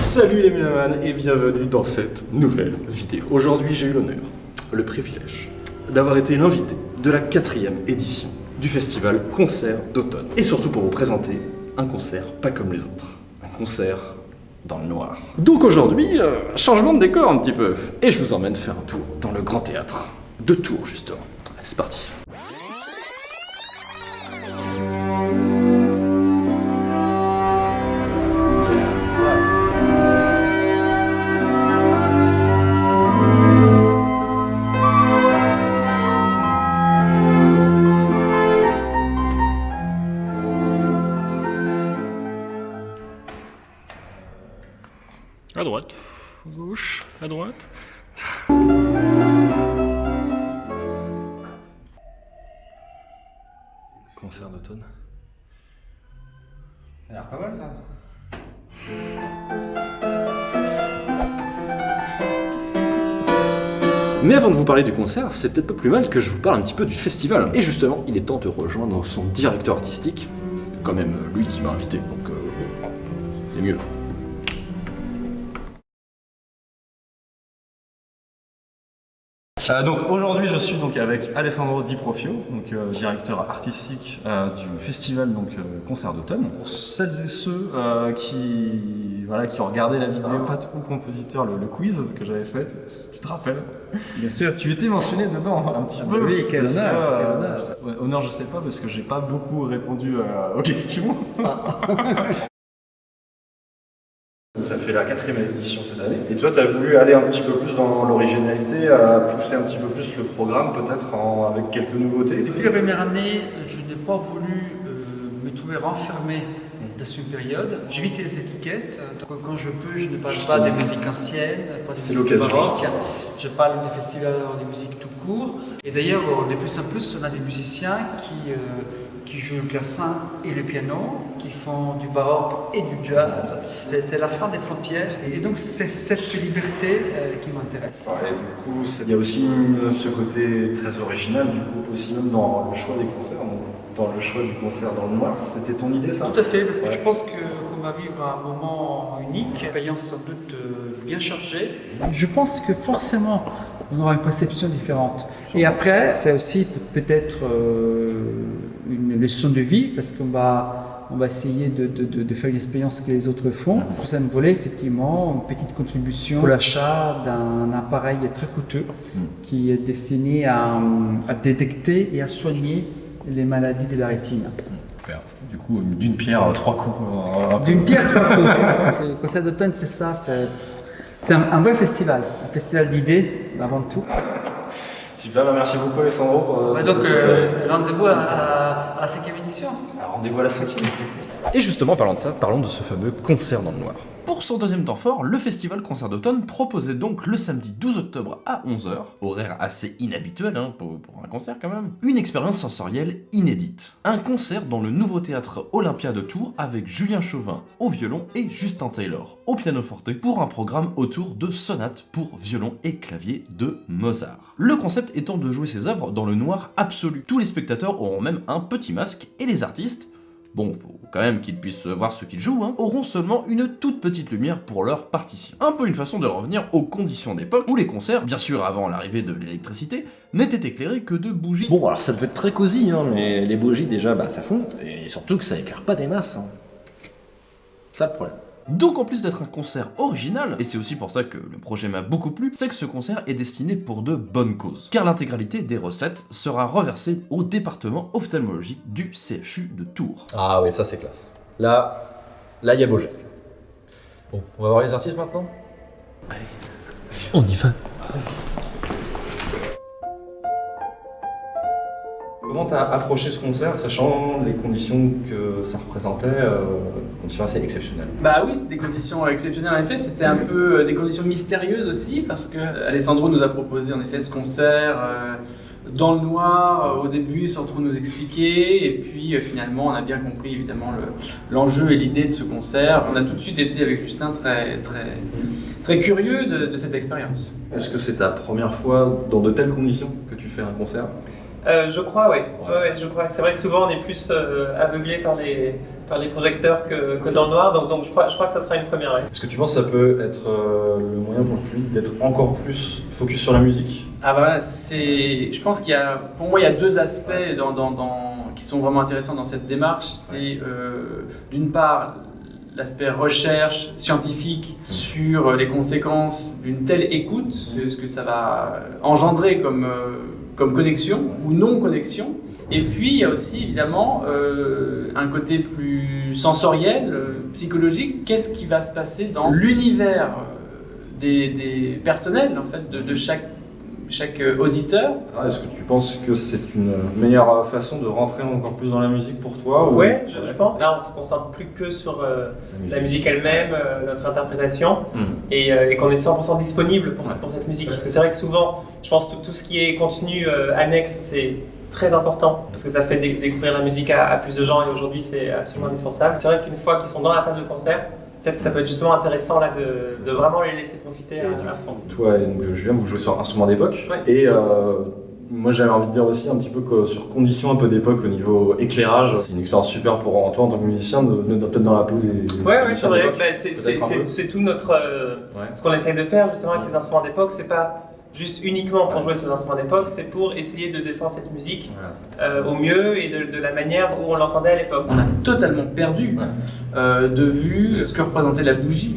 Salut les mélomanes et bienvenue dans cette nouvelle vidéo. Aujourd'hui j'ai eu l'honneur, le privilège d'avoir été l'invité de la 4e édition du festival Concert d'automne. Et surtout pour vous présenter un concert pas comme les autres, un concert dans le noir. Donc aujourd'hui, changement de décor un petit peu. Et je vous emmène faire un tour dans le grand théâtre de Tours justement. Allez, c'est parti. À droite, à gauche, à droite. Concert d'automne. Ça a l'air pas mal ça. Mais avant de vous parler du concert, c'est peut-être pas plus mal que je vous parle un petit peu du festival. Et justement, il est temps de rejoindre son directeur artistique, quand même lui qui m'a invité, donc c'est mieux. Donc aujourd'hui je suis donc avec Alessandro Di Profio, donc directeur artistique du festival Concert d'automne. Pour celles et ceux qui ont regardé la vidéo Pat ou compositeur, le quiz que j'avais fait, est-ce que tu te rappelles? Bien sûr. Tu étais mentionné dedans un petit peu. Oui, quel parce honneur, que, honneur je sais pas parce que j'ai pas beaucoup répondu aux questions. Ça fait la 4e édition cette année. Et toi, tu as voulu aller un petit peu plus dans l'originalité, pousser un petit peu plus le programme, peut-être avec quelques nouveautés. Depuis la première année, je n'ai pas voulu me trouver renfermé dans une période. J'évite les étiquettes. Donc, quand je peux, je ne parle pas des musiques anciennes, pas des musiques baroques. Je parle des festivals de musique tout court. Et d'ailleurs, de plus en plus, on a des musiciens qui jouent le clavecin et le piano, qui font du baroque et du jazz. C'est la fin des frontières. Et donc, c'est cette liberté qui m'intéresse. Ouais, du coup, il y a aussi ce côté très original, du coup, aussi même dans le choix des concerts. Dans le choix du concert dans le noir, c'était ton idée ça? Tout à fait, parce que je pense qu'on va vivre un moment unique, une expérience sans doute bien chargée. Je pense que forcément, on aura une perception différente. Et après, c'est aussi peut-être une leçon de vie, parce qu'on va essayer de faire une expérience que les autres font. Pour ça, me voulait effectivement une petite contribution pour l'achat d'un appareil très coûteux qui est destiné à détecter et à soigner les maladies de la rétine. Du coup, d'une pierre, trois coups. D'une pierre, trois coups. Le concert d'automne, c'est ça. C'est un vrai festival. Un festival d'idées, avant tout. Super, merci beaucoup Alessandro pour donc, rendez-vous à la 5e édition. Rendez-vous à la 5e. Et justement, parlant de ça, parlons de ce fameux concert dans le noir. Pour son deuxième temps fort, le festival Concert d'automne proposait donc le samedi 12 octobre à 11h, horaire assez inhabituel pour un concert quand même, une expérience sensorielle inédite. Un concert dans le nouveau théâtre Olympia de Tours avec Julien Chauvin au violon et Justin Taylor au pianoforte pour un programme autour de sonates pour violon et clavier de Mozart. Le concept étant de jouer ses œuvres dans le noir absolu. Tous les spectateurs auront même un petit masque et les artistes, bon, faut quand même qu'ils puissent voir ce qu'ils jouent, auront seulement une toute petite lumière pour leur partition. Un peu une façon de revenir aux conditions d'époque où les concerts, bien sûr avant l'arrivée de l'électricité, n'étaient éclairés que de bougies. Bon, alors ça devait être très cosy, mais les bougies déjà, ça fond, et surtout que ça éclaire pas des masses. Ça le problème. Donc en plus d'être un concert original, et c'est aussi pour ça que le projet m'a beaucoup plu, c'est que ce concert est destiné pour de bonnes causes. Car l'intégralité des recettes sera reversée au département ophtalmologique du CHU de Tours. Ah oui, ça c'est classe. Là, il y a beau geste. Bon, on va voir les artistes maintenant? Allez, On y va. comment t'as approché ce concert, sachant les conditions que ça représentait, conditions assez exceptionnelles? Bah oui, c'était des conditions exceptionnelles en effet, c'était un peu des conditions mystérieuses aussi, parce que Alessandro nous a proposé en effet ce concert dans le noir au début sans trop nous expliquer, et puis finalement on a bien compris évidemment l'enjeu et l'idée de ce concert. On a tout de suite été avec Justin très curieux de cette expérience. Est-ce que c'est ta première fois dans de telles conditions que tu fais un concert? Je crois, oui. Ouais, je crois. C'est vrai que souvent on est plus aveuglé par les projecteurs que dans le noir, donc je crois que ça sera une première. Ouais. Est-ce que tu penses que ça peut être le moyen pour le public d'être encore plus focus sur la musique? Ah bah voilà, je pense pour moi il y a deux aspects qui sont vraiment intéressants dans cette démarche. C'est d'une part l'aspect recherche scientifique sur les conséquences d'une telle écoute, ce que ça va engendrer comme connexion ou non connexion. Et puis il y a aussi évidemment un côté plus sensoriel, psychologique. Qu'est-ce qui va se passer dans l'univers des personnels en fait de chaque auditeur? Est-ce que tu penses que c'est une meilleure façon de rentrer encore plus dans la musique pour toi? Oui, je pense. Là, on se concentre plus que sur la musique elle-même, notre interprétation, et qu'on est 100% disponible pour cette musique. Parce que c'est vrai que souvent, je pense que tout ce qui est contenu annexe, c'est très important, parce que ça fait découvrir la musique à plus de gens, et aujourd'hui, c'est absolument indispensable. C'est vrai qu'une fois qu'ils sont dans la salle de concert, peut-être que ça peut être justement intéressant là, de vraiment les laisser profiter à fond. Toi, donc, Julien, vous jouez sur instrument d'époque. Ouais. Et moi, j'avais envie de dire aussi un petit peu que sur conditions un peu d'époque au niveau éclairage, c'est une expérience super pour toi en tant que musicien, peut-être dans la peau des c'est vrai. C'est tout notre ce qu'on essaye de faire justement avec ces instruments d'époque. C'est pas juste uniquement pour jouer sur les instruments d'époque, c'est pour essayer de défendre cette musique au mieux et de la manière où on l'entendait à l'époque. On a totalement perdu de vue ce que représentait la bougie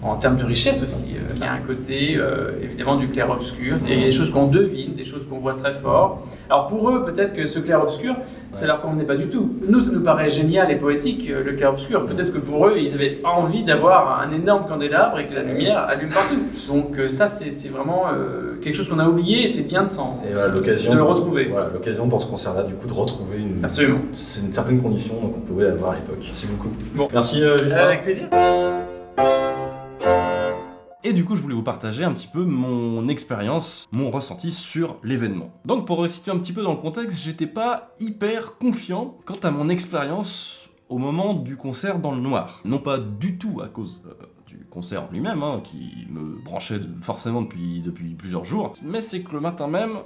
en termes de richesse aussi. Il y a un côté évidemment du clair-obscur, il y a des choses qu'on devine, des choses qu'on voit très fort. Alors pour eux, peut-être que ce clair-obscur, ça leur convenait pas du tout. Nous, ça nous paraît génial et poétique, le clair-obscur. Peut-être que pour eux, ils avaient envie d'avoir un énorme candélabre et que la lumière allume partout. Donc ça, c'est vraiment quelque chose qu'on a oublié et c'est bien de le retrouver. Voilà, l'occasion pour ce concert-là, du coup, de retrouver Absolument. C'est une certaine condition qu'on pouvait avoir à l'époque. Merci beaucoup. Bon. Merci Justin. Avec plaisir. Et du coup, je voulais vous partager un petit peu mon expérience, mon ressenti sur l'événement. Donc, pour resituer un petit peu dans le contexte, j'étais pas hyper confiant quant à mon expérience au moment du concert dans le noir. Non pas du tout à cause du concert en lui-même, qui me branchait forcément depuis plusieurs jours, mais c'est que le matin même,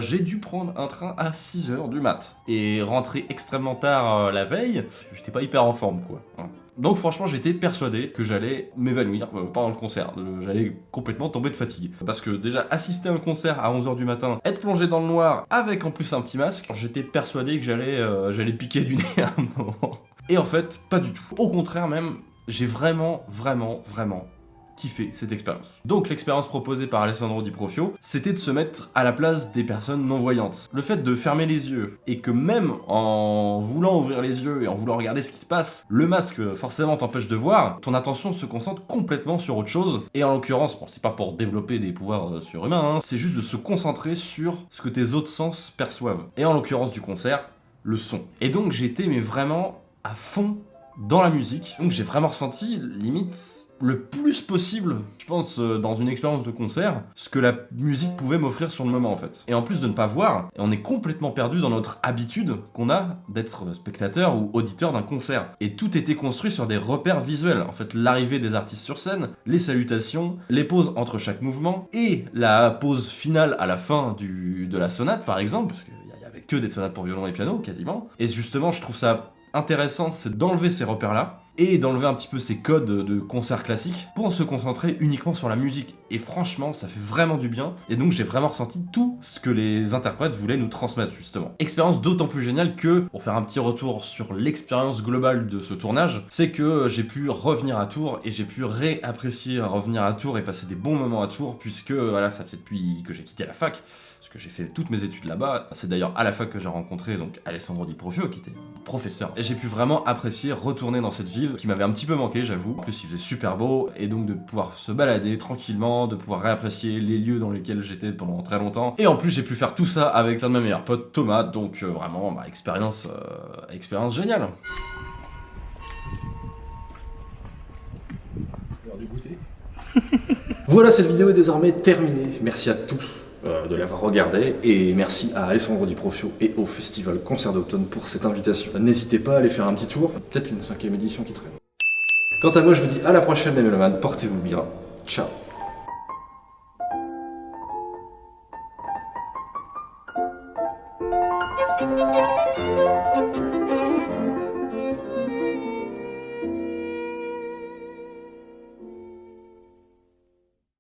j'ai dû prendre un train à 6h du mat. Et rentrer extrêmement tard la veille, j'étais pas hyper en forme, quoi. Donc franchement, j'étais persuadé que j'allais m'évanouir pendant le concert. J'allais complètement tomber de fatigue. Parce que déjà, assister à un concert à 11h du matin, être plongé dans le noir, avec en plus un petit masque, j'étais persuadé que j'allais piquer du nez à un moment. Et en fait, pas du tout. Au contraire même, j'ai vraiment kiffé cette expérience. Donc l'expérience proposée par Alessandro Di Profio, c'était de se mettre à la place des personnes non-voyantes. Le fait de fermer les yeux, et que même en voulant ouvrir les yeux et en voulant regarder ce qui se passe, le masque forcément t'empêche de voir, ton attention se concentre complètement sur autre chose, et en l'occurrence, bon, c'est pas pour développer des pouvoirs surhumains, c'est juste de se concentrer sur ce que tes autres sens perçoivent. Et en l'occurrence du concert, le son. Et donc j'étais vraiment à fond dans la musique, donc j'ai vraiment ressenti limite le plus possible, je pense, dans une expérience de concert, ce que la musique pouvait m'offrir sur le moment en fait. Et en plus de ne pas voir, on est complètement perdu dans notre habitude qu'on a d'être spectateur ou auditeur d'un concert. Et tout était construit sur des repères visuels. En fait, l'arrivée des artistes sur scène, les salutations, les pauses entre chaque mouvement, et la pause finale à la fin de la sonate par exemple, parce qu'il n'y avait que des sonates pour violon et piano quasiment. Et justement, je trouve ça intéressant, c'est d'enlever ces repères-là et d'enlever un petit peu ces codes de concert classique pour se concentrer uniquement sur la musique. Et franchement, ça fait vraiment du bien. Et donc, j'ai vraiment ressenti tout ce que les interprètes voulaient nous transmettre, justement. Expérience d'autant plus géniale que, pour faire un petit retour sur l'expérience globale de ce tournage, c'est que j'ai pu revenir à Tours et j'ai pu réapprécier revenir à Tours et passer des bons moments à Tours, puisque, voilà, ça fait depuis que j'ai quitté la fac, parce que j'ai fait toutes mes études là-bas. C'est d'ailleurs à la fac que j'ai rencontré donc Alessandro Di Profio, qui était professeur. Et j'ai pu vraiment apprécier retourner dans cette ville qui m'avait un petit peu manqué, j'avoue. En plus, il faisait super beau, et donc de pouvoir se balader tranquillement, de pouvoir réapprécier les lieux dans lesquels j'étais pendant très longtemps. Et en plus, j'ai pu faire tout ça avec l'un de mes meilleurs potes, Thomas, donc vraiment, expérience géniale. Voilà, cette vidéo est désormais terminée. Merci à tous de l'avoir regardé, et merci à Alessandro Di Profio et au Festival Concert d'Automne pour cette invitation. N'hésitez pas à aller faire un petit tour, peut-être une 5e édition qui traîne. Quant à moi, je vous dis à la prochaine les mélomanes, portez-vous bien, ciao.